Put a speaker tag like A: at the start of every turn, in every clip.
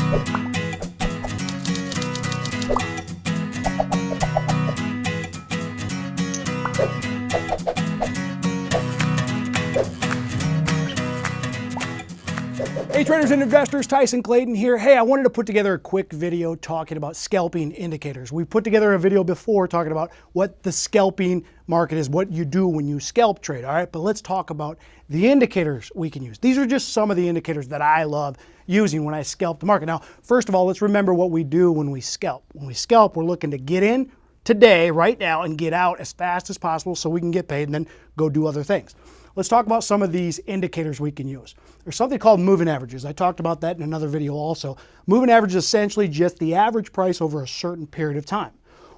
A: Hey traders and investors, Tyson Clayton here. Hey, I wanted to put together a quick video talking about scalping indicators. We put together a video before talking about what the scalping market is, what you do when you scalp trade, all right? But let's talk about the indicators we can use. These are just some of the indicators that I love using when I scalp the market. Now, first of all, let's remember what we do when we scalp. When we scalp, we're looking to get in today, right now, and get out as fast as possible so we can get paid and then go do other things. Let's talk about some of these indicators we can use. There's something called moving averages. I talked about that in another video also. Moving average is essentially just the average price over a certain period of time.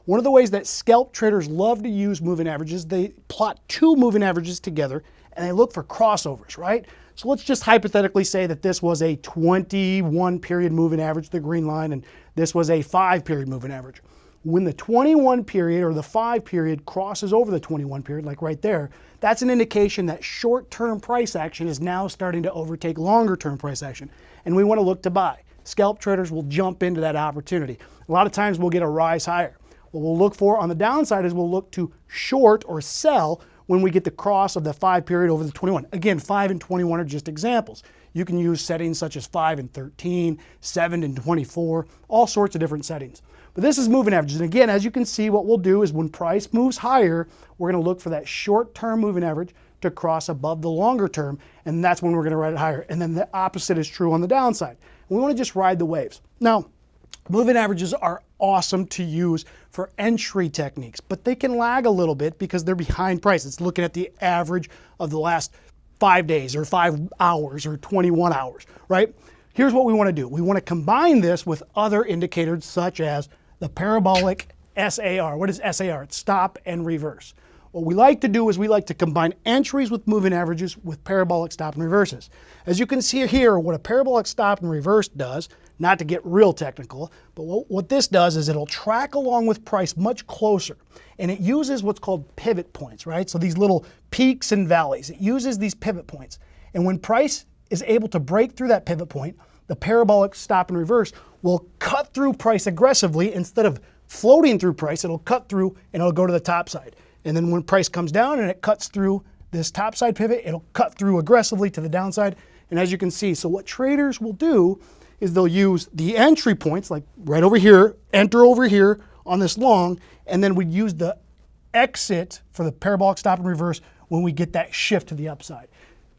A: One of the ways that scalp traders love to use moving averages, they plot two moving averages together and they look for crossovers, right? So let's just hypothetically say that this was a 21 period moving average, the green line, and this was a 5 period moving average. When the 21 period or the 5 period crosses over the 21 period, like right there, that's an indication that short-term price action is now starting to overtake longer-term price action. And we want to look to buy. Scalp traders will jump into that opportunity. A lot of times we'll get a rise higher. What we'll look for on the downside is we'll look to short or sell when we get the cross of the 5 period over the 21. Again, 5 and 21 are just examples. You can use settings such as 5 and 13, 7 and 24, all sorts of different settings. But this is moving averages. And again, as you can see, what we'll do is when price moves higher, we're going to look for that short-term moving average to cross above the longer term, and that's when we're going to ride it higher. And then the opposite is true on the downside. And we want to just ride the waves. Now, moving averages are awesome to use for entry techniques, but they can lag a little bit because they're behind price. It's looking at the average of the last 5 days or 5 hours or 21 hours, right? Here's what we want to do. We want to combine this with other indicators such as the Parabolic SAR. What is SAR? It's stop and reverse. What we like to do is we like to combine entries with moving averages with parabolic stop and reverses. As you can see here, what a parabolic stop and reverse does, not to get real technical, but what this does is it'll track along with price much closer. And it uses what's called pivot points, right? So these little peaks and valleys. It uses these pivot points. And when price is able to break through that pivot point, the parabolic stop and reverse will cut through price aggressively. Instead of floating through price, it'll cut through and it'll go to the top side. And then when price comes down and it cuts through this top side pivot, it'll cut through aggressively to the downside. And as you can see, so what traders will do is they'll use the entry points, like right over here, enter over here on this long, and then we use the exit for the parabolic stop and reverse when we get that shift to the upside.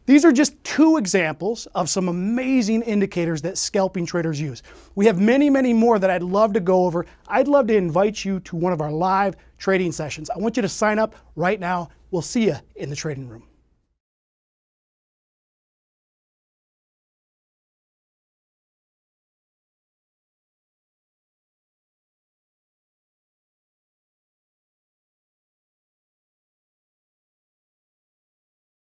A: These are just two examples of some amazing indicators that scalping traders use. We have many, many more that I'd love to go over. I'd love to invite you to one of our live trading sessions. I want you to sign up right now. We'll see you in the trading room.